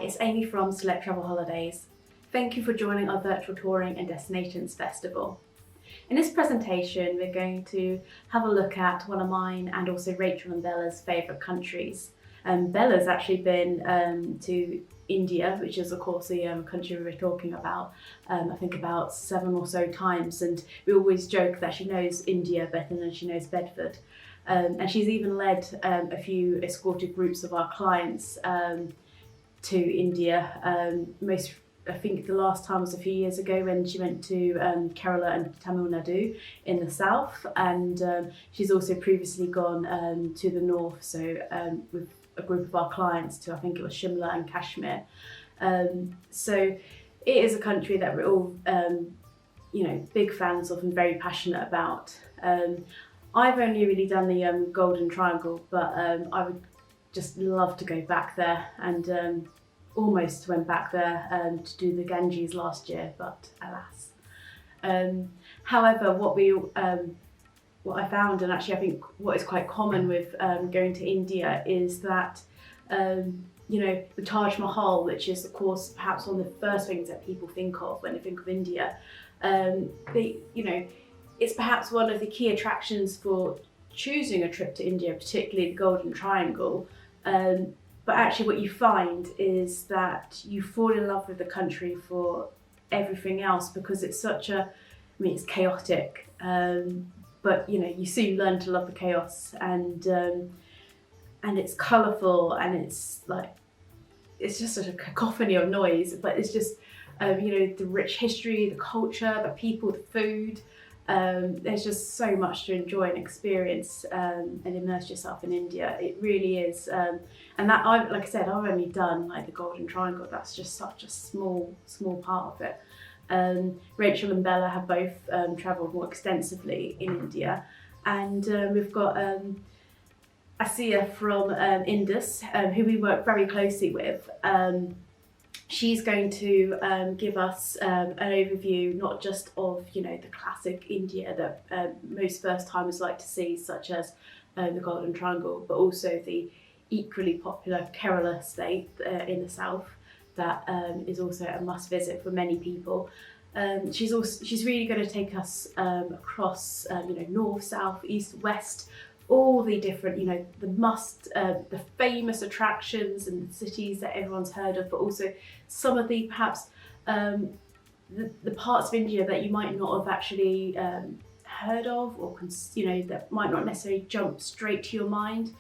it's Amy from Select Travel Holidays. Thank you for joining our virtual touring and destinations festival. In this presentation, we're going to have a look at one of mine and also Rachel and Bella's favourite countries. Bella's actually been to India, which is of course the country we were talking about, I think about 7 or so times, and we always joke that she knows India better than she knows Bedford. And she's even led a few escorted groups of our clients to India. I think the last time was a few years ago when she went to Kerala and Tamil Nadu in the south, and she's also previously gone to the north, so with a group of our clients to, I think it was Shimla and Kashmir. So it is a country that we're all big fans of and very passionate about. I've only really done the Golden Triangle, but I would just love to go back there, and almost went back there to do the Ganges last year, but alas. However, what I found, and actually I think what is quite common with going to India, is that the Taj Mahal, which is of course perhaps one of the first things that people think of when they think of India, it's perhaps one of the key attractions for choosing a trip to India, particularly the Golden Triangle. But actually what you find is that you fall in love with the country for everything else, because it's it's chaotic, but you soon learn to love the chaos, and it's colourful, and it's just a cacophony of noise, but it's just the rich history, the culture, the people, the food. There's just so much to enjoy and experience and immerse yourself in India. It really is, and that like I said, I've only done the Golden Triangle. That's just such a small part of it. Rachel and Bella have both travelled more extensively in India, and we've got Asiya from Indus, who we work very closely with. She's going to give us an overview, not just of the classic India that most first timers like to see, such as the Golden Triangle, but also the equally popular Kerala state in the south that is also a must visit for many people. She's really going to take us across north, south, east, west, all the different the famous attractions and cities that everyone's heard of, but also some of the perhaps the parts of India that you might not have actually heard of, or that might not necessarily jump straight to your mind.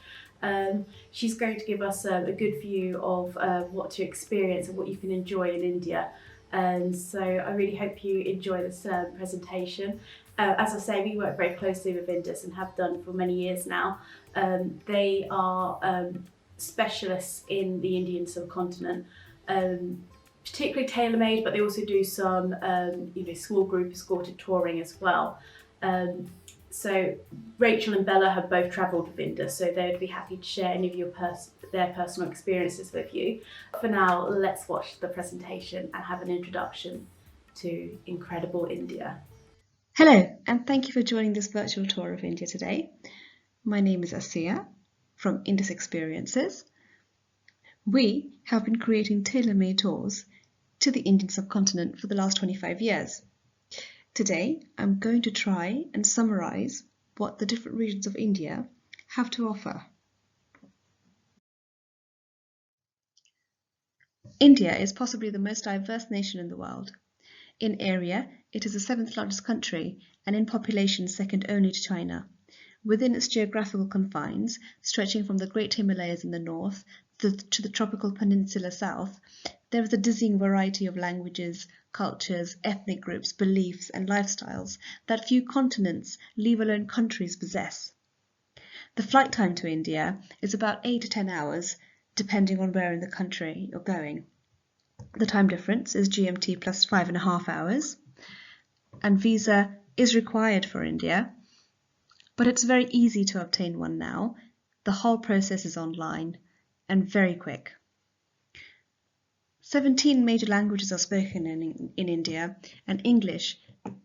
She's going to give us a good view of what to experience and what you can enjoy in India. And so I really hope you enjoy this presentation. As I say, we work very closely with Indus and have done for many years now. They are specialists in the Indian subcontinent, particularly tailor-made, but they also do some small group escorted touring as well. So Rachel and Bella have both travelled with Indus, so they'd be happy to share any of their personal experiences with you. For now, let's watch the presentation and have an introduction to incredible India. Hello, and thank you for joining this virtual tour of India today. My name is Asiya from Indus Experiences. We have been creating tailor-made tours to the Indian subcontinent for the last 25 years. Today, I'm going to try and summarize what the different regions of India have to offer. India is possibly the most diverse nation in the world. In area, it is the 7th largest country, and in population second only to China. Within its geographical confines, stretching from the Great Himalayas in the north to the tropical peninsula south, there is a dizzying variety of languages, cultures, ethnic groups, beliefs, and lifestyles that few continents, leave alone countries, possess. The flight time to India is about 8 to 10 hours, depending on where in the country you're going. The time difference is GMT plus 5.5 hours, and visa is required for India, but it's very easy to obtain one now. The whole process is online and very quick. 17 major languages are spoken in India, and English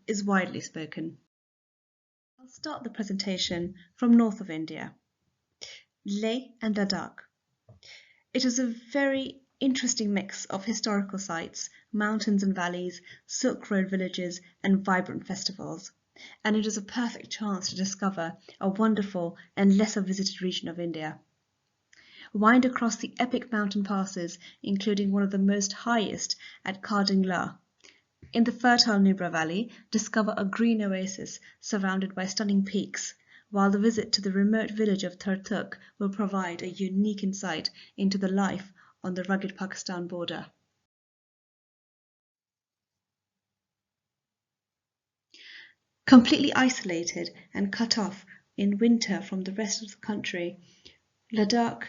is widely spoken. I'll start the presentation from north of India, Leh and Ladakh. It is a very interesting mix of historical sites, mountains and valleys, Silk Road villages, and vibrant festivals. And it is a perfect chance to discover a wonderful and lesser visited region of India. Wind across the epic mountain passes, including one of the most highest at Kardingla. In the fertile Nubra Valley, discover a green oasis surrounded by stunning peaks, while the visit to the remote village of Turtuk will provide a unique insight into the life on the rugged Pakistan border. Completely isolated and cut off in winter from the rest of the country, Ladakh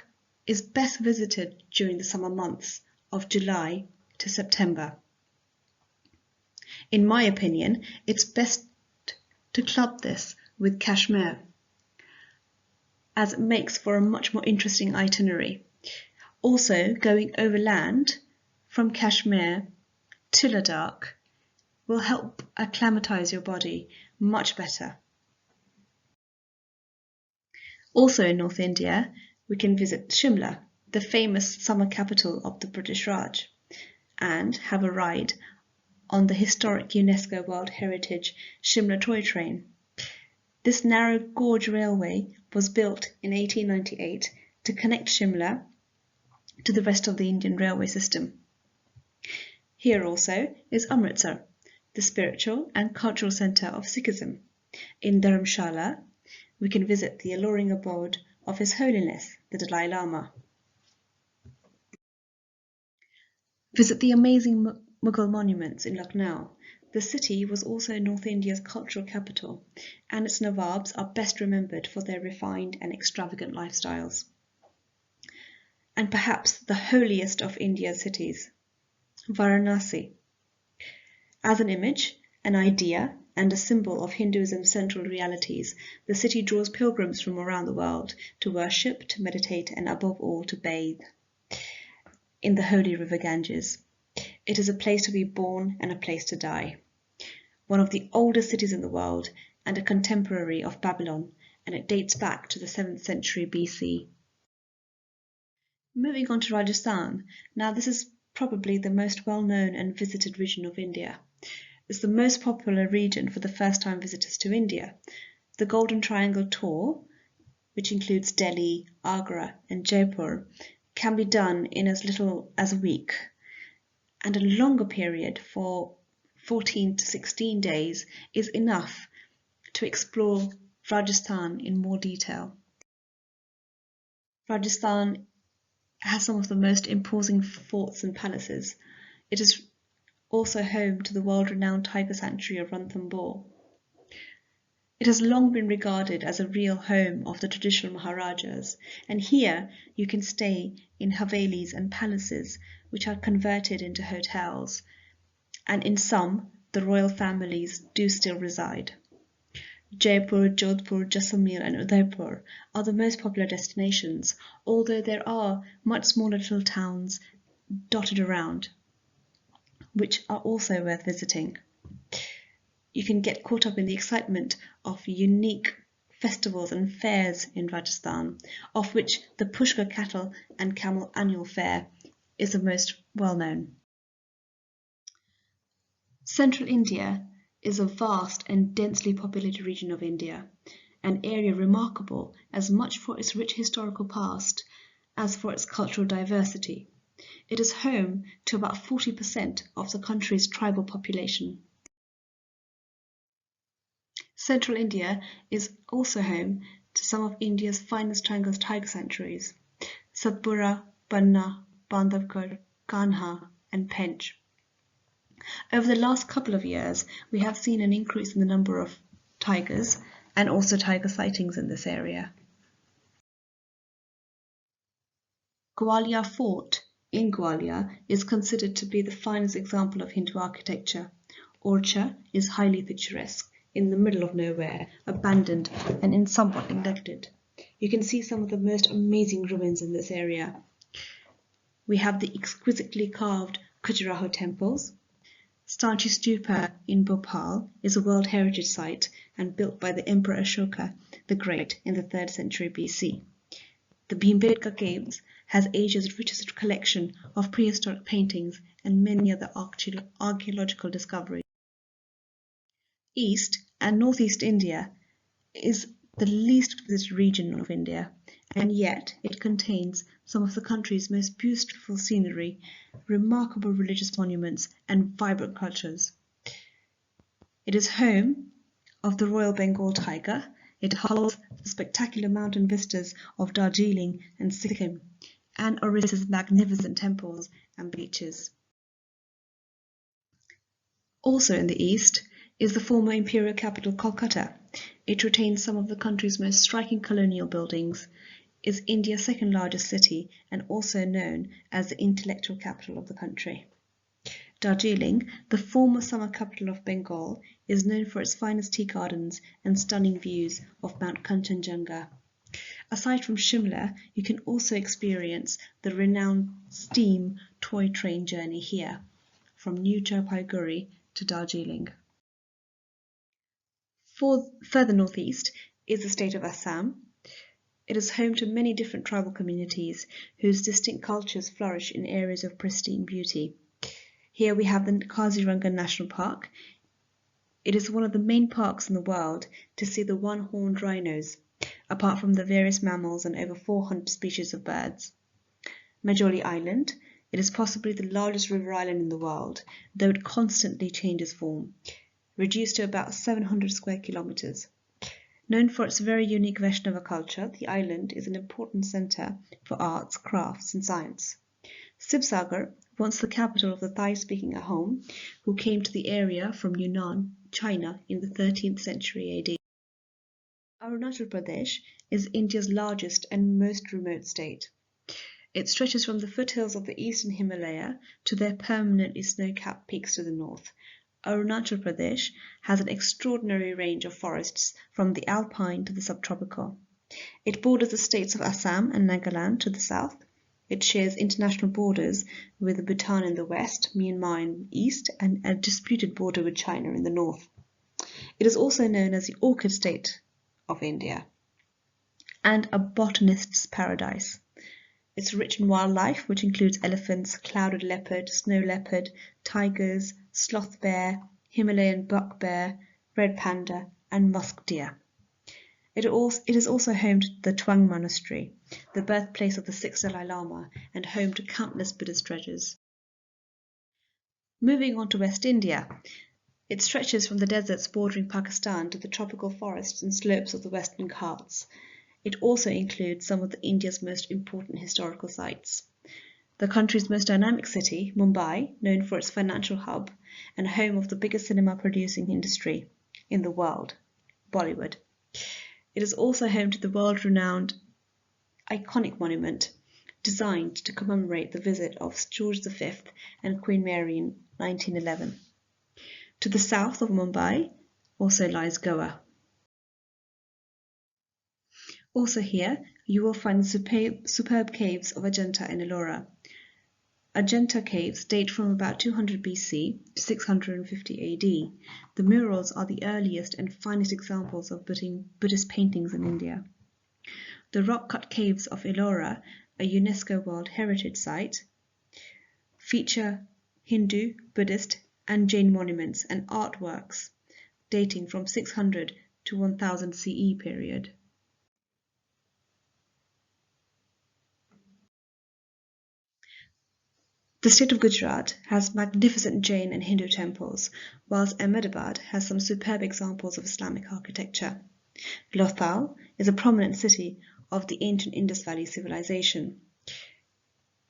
is best visited during the summer months of July to September. In my opinion, it's best to club this with Kashmir, as it makes for a much more interesting itinerary. Also, going overland from Kashmir to Ladakh will help acclimatize your body much better. Also in North India, we can visit Shimla, the famous summer capital of the British Raj, and have a ride on the historic UNESCO World Heritage Shimla toy train. This narrow gauge railway was built in 1898 to connect Shimla to the rest of the Indian railway system. Here also is Amritsar, the spiritual and cultural centre of Sikhism. In Dharamshala, we can visit the alluring abode of His Holiness, the Dalai Lama. Visit the amazing Mughal monuments in Lucknow. The city was also North India's cultural capital, and its Nawabs are best remembered for their refined and extravagant lifestyles. And perhaps the holiest of India's cities, Varanasi. As an image, an idea, and a symbol of Hinduism's central realities, the city draws pilgrims from around the world to worship, to meditate, and above all to bathe in the holy river Ganges. It is a place to be born and a place to die. One of the oldest cities in the world and a contemporary of Babylon, and it dates back to the 7th century BC. Moving on to Rajasthan. Now this is probably the most well-known and visited region of India. It's the most popular region for the first-time visitors to India. The Golden Triangle tour, which includes Delhi, Agra, and Jaipur, can be done in as little as a week, and a longer period for 14 to 16 days is enough to explore Rajasthan in more detail. Rajasthan has some of the most imposing forts and palaces. It is also home to the world-renowned tiger sanctuary of Ranthambore. It has long been regarded as a real home of the traditional Maharajas, and here you can stay in havelis and palaces which are converted into hotels, and in some the royal families do still reside. Jaipur, Jodhpur, Jaisalmer and Udaipur are the most popular destinations, although there are much smaller little towns dotted around, which are also worth visiting. You can get caught up in the excitement of unique festivals and fairs in Rajasthan, of which the Pushkar Cattle and Camel Annual Fair is the most well known. Central India is a vast and densely populated region of India, an area remarkable as much for its rich historical past as for its cultural diversity. It is home to about 40% of the country's tribal population. Central India is also home to some of India's finest tiger sanctuaries, Satpura, Panna, Bandhavgarh, Kanha and Pench. Over the last couple of years, we have seen an increase in the number of tigers and also tiger sightings in this area. Gwalior Fort in Gwalior is considered to be the finest example of Hindu architecture. Orcha is highly picturesque, in the middle of nowhere, abandoned and somewhat neglected. You can see some of the most amazing ruins in this area. We have the exquisitely carved Khajuraho temples. Sanchi Stupa in Bhopal is a World Heritage Site and built by the Emperor Ashoka the Great in the 3rd century BC. The Bhimbetka Caves has Asia's richest collection of prehistoric paintings and many other archaeological discoveries. East and Northeast India is the least visited region of India, and yet it contains some of the country's most beautiful scenery, remarkable religious monuments, and vibrant cultures. It is home of the Royal Bengal tiger. It holds the spectacular mountain vistas of Darjeeling and Sikkim, and Orissa's magnificent temples and beaches. Also in the east is the former imperial capital Kolkata. It retains some of the country's most striking colonial buildings, is India's second largest city, and also known as the intellectual capital of the country. Darjeeling, the former summer capital of Bengal, is known for its finest tea gardens and stunning views of Mount Kanchenjunga. Aside from Shimla, you can also experience the renowned steam toy train journey here, from New Jalpaiguri to Darjeeling. Further northeast is the state of Assam. It is home to many different tribal communities whose distinct cultures flourish in areas of pristine beauty. Here we have the Kaziranga National Park. It is one of the main parks in the world to see the one-horned rhinos, apart from the various mammals and over 400 species of birds. Majoli Island. It is possibly the largest river island in the world, though it constantly changes form, reduced to about 700 square kilometers. Known for its very unique Vaishnava culture, the island is an important center for arts, crafts, and science. Sibsagar, once the capital of the Thai-speaking Ahom, who came to the area from Yunnan, China, in the 13th century AD. Arunachal Pradesh is India's largest and most remote state. It stretches from the foothills of the eastern Himalaya to their permanently snow-capped peaks to the north. Arunachal Pradesh has an extraordinary range of forests from the alpine to the subtropical. It borders the states of Assam and Nagaland to the south. It shares international borders with Bhutan in the west, Myanmar in the east, and a disputed border with China in the north. It is also known as the orchid state of India and a botanist's paradise. It's rich in wildlife, which includes elephants, clouded leopard, snow leopard, tigers, sloth bear, Himalayan buck bear, red panda, and musk deer. It is also home to the Tuang Monastery, the birthplace of the 6th Dalai Lama, and home to countless Buddhist treasures. Moving on to West India, it stretches from the deserts bordering Pakistan to the tropical forests and slopes of the Western Ghats. It also includes some of India's most important historical sites. The country's most dynamic city, Mumbai, known for its financial hub and home of the biggest cinema producing industry in the world, Bollywood. It is also home to the world-renowned iconic monument designed to commemorate the visit of George V and Queen Mary in 1911. To the south of Mumbai also lies Goa. Also here, you will find the superb caves of Ajanta and Ellora. Ajanta caves date from about 200 BC to 650 AD. The murals are the earliest and finest examples of Buddhist paintings in India. The rock-cut caves of Ellora, a UNESCO World Heritage Site, feature Hindu, Buddhist, and Jain monuments and artworks dating from 600 to 1000 CE period. The state of Gujarat has magnificent Jain and Hindu temples, whilst Ahmedabad has some superb examples of Islamic architecture. Lothal is a prominent city of the ancient Indus Valley civilization.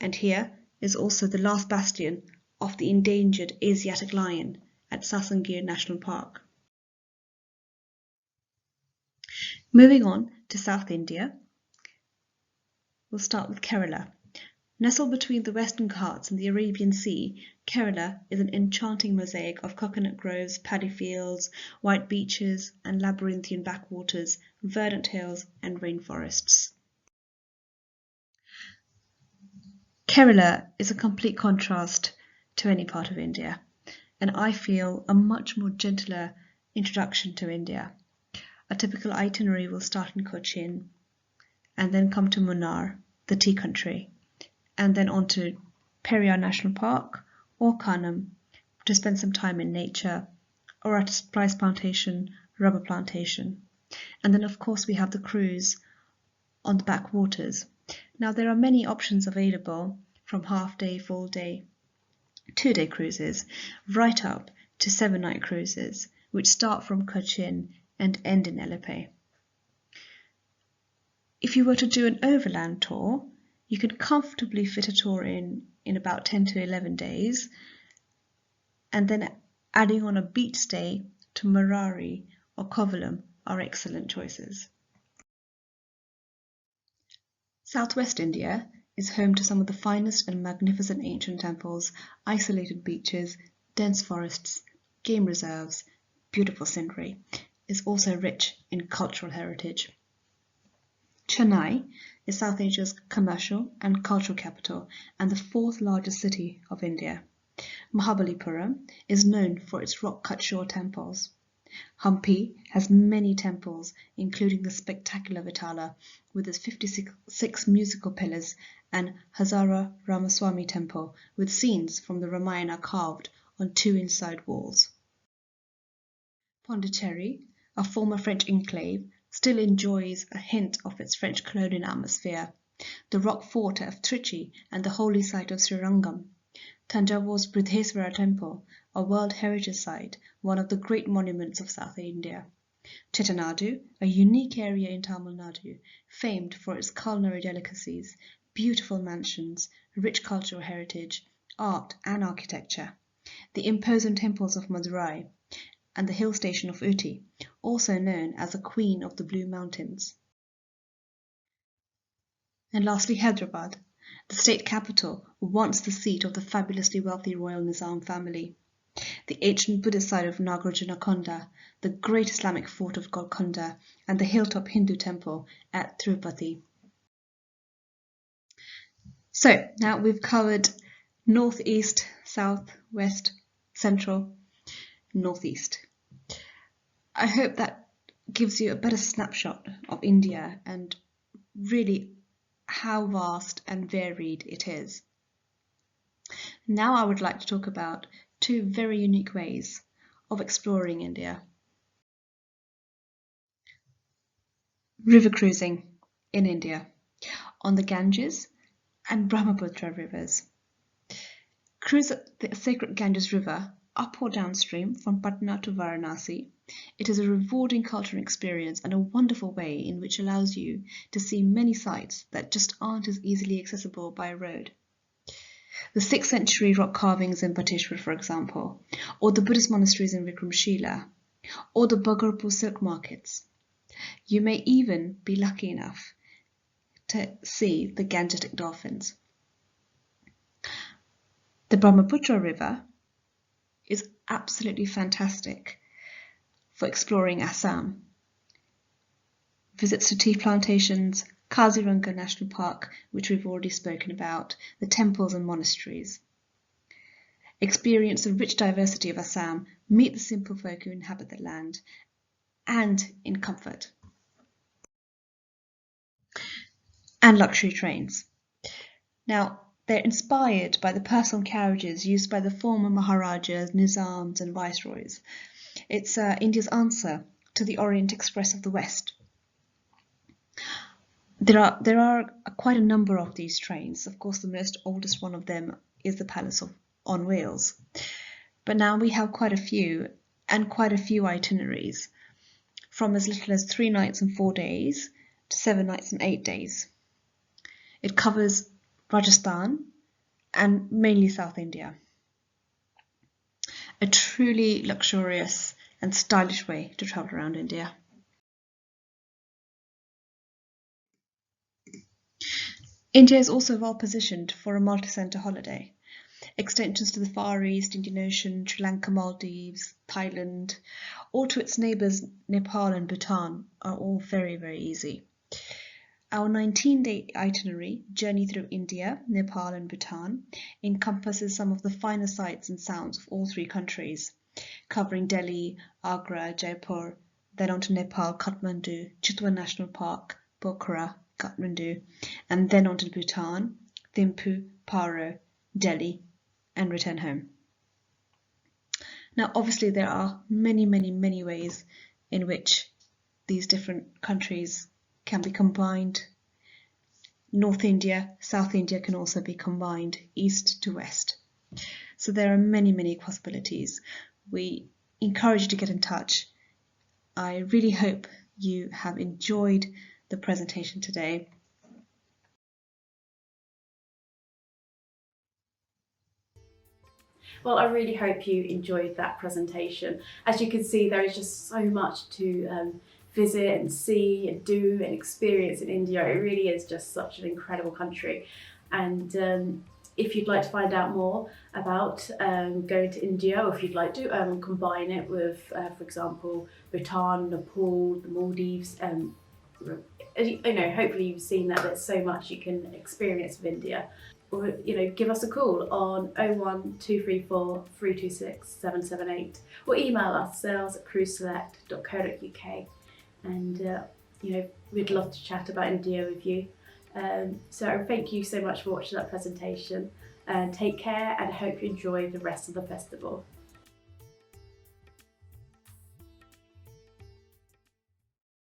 And here is also the last bastion of the endangered Asiatic lion at Sasangir National Park. Moving on to South India, we'll start with Kerala. Nestled between the Western Ghats and the Arabian Sea, Kerala is an enchanting mosaic of coconut groves, paddy fields, white beaches, and labyrinthian backwaters, verdant hills, and rainforests. Kerala is a complete contrast to any part of India, and I feel a much more gentler introduction to India. A typical itinerary will start in Cochin and then come to Munnar, the tea country, and then on to Periyar National Park or Kanam to spend some time in nature, or at a spice plantation, rubber plantation. And then of course we have the cruise on the backwaters. Now there are many options available, from half-day, full-day, 2-day cruises, right up to 7-night cruises, which start from Cochin and end in Elepe. If you were to do an overland tour, you could comfortably fit a tour in about 10 to 11 days, and then adding on a beach stay to Marari or Kovalam are excellent choices. Southwest India is home to some of the finest and magnificent ancient temples, isolated beaches, dense forests, game reserves, beautiful scenery. Is also rich in cultural heritage. Chennai is South Asia's commercial and cultural capital and the 4th largest city of India. Mahabalipuram is known for its rock-cut shore temples. Hampi has many temples, including the spectacular Vitala with its 56 musical pillars, and Hazara Ramaswamy Temple with scenes from the Ramayana carved on 2 inside walls. Pondicherry, a former French enclave, still enjoys a hint of its French colonial atmosphere. The rock fort of Trichy and the holy site of Srirangam. Tanjavure's Brihdeswara Temple, a World Heritage Site, one of the great monuments of South India. Chettanadu, a unique area in Tamil Nadu, famed for its culinary delicacies, beautiful mansions, rich cultural heritage, art and architecture. The imposing temples of Madurai, and the hill station of Uti, also known as the Queen of the Blue Mountains. And lastly, Hyderabad, the state capital, once the seat of the fabulously wealthy royal Nizam family. The ancient Buddhist site of Nagarjunakonda, the great Islamic fort of Golconda, and the hilltop Hindu temple at Tirupati. So now we've covered northeast, south, west, central, northeast. I hope that gives you a better snapshot of India and really how vast and varied it is. Now I would like to talk about 2 very unique ways of exploring India. River cruising in India on the Ganges and Brahmaputra rivers. Cruise the sacred Ganges River up or downstream from Patna to Varanasi. It is a rewarding cultural experience and a wonderful way in which allows you to see many sites that just aren't as easily accessible by road. The 6th century rock carvings in Bateshwar, for example, or the Buddhist monasteries in Vikramshila, or the Bhagarpur silk markets. You may even be lucky enough to see the Gangetic dolphins. The Brahmaputra River is absolutely fantastic for exploring Assam. Visits to tea plantations, Kaziranga National Park, which we've already spoken about, the temples and monasteries. Experience the rich diversity of Assam, meet the simple folk who inhabit the land, and in comfort. And luxury trains. Now, they're inspired by the personal carriages used by the former Maharajas, Nizams and Viceroys. It's India's answer to the Orient Express of the West. There are quite a number of these trains. Of course, the most oldest one of them is the Palace on Wheels. But now we have quite a few itineraries, from as little as 3 nights and 4 days to 7 nights and 8 days. It covers Rajasthan and mainly South India. A truly luxurious and stylish way to travel around India. India is also well positioned for a multi-centre holiday. Extensions to the Far East, Indian Ocean, Sri Lanka, Maldives, Thailand, or to its neighbours Nepal and Bhutan are all very, very easy. Our 19-day itinerary, Journey Through India, Nepal and Bhutan, encompasses some of the finest sights and sounds of all 3 countries, covering Delhi, Agra, Jaipur, then on to Nepal, Kathmandu, Chitwan National Park, Pokhara, Kathmandu, and then on to Bhutan, Thimphu, Paro, Delhi, and return home. Now, obviously, there are many, many, many ways in which these different countries can be combined. North India, South India can also be combined, east to west. So there are many, many possibilities. We encourage you to get in touch. I really hope you have enjoyed the presentation today. Well, I really hope you enjoyed that presentation. As you can see, there is just so much to visit and see and do and experience in India. It really is just such an incredible country. And if you'd like to find out more about going to India, or if you'd like to combine it with, for example, Bhutan, Nepal, the Maldives, hopefully you've seen that there's so much you can experience with India. Or, give us a call on 01234 326 778 or email us sales@cruiseselect.co.uk, and we'd love to chat about India with you. So thank you so much for watching that presentation, and take care, and I hope you enjoy the rest of the festival.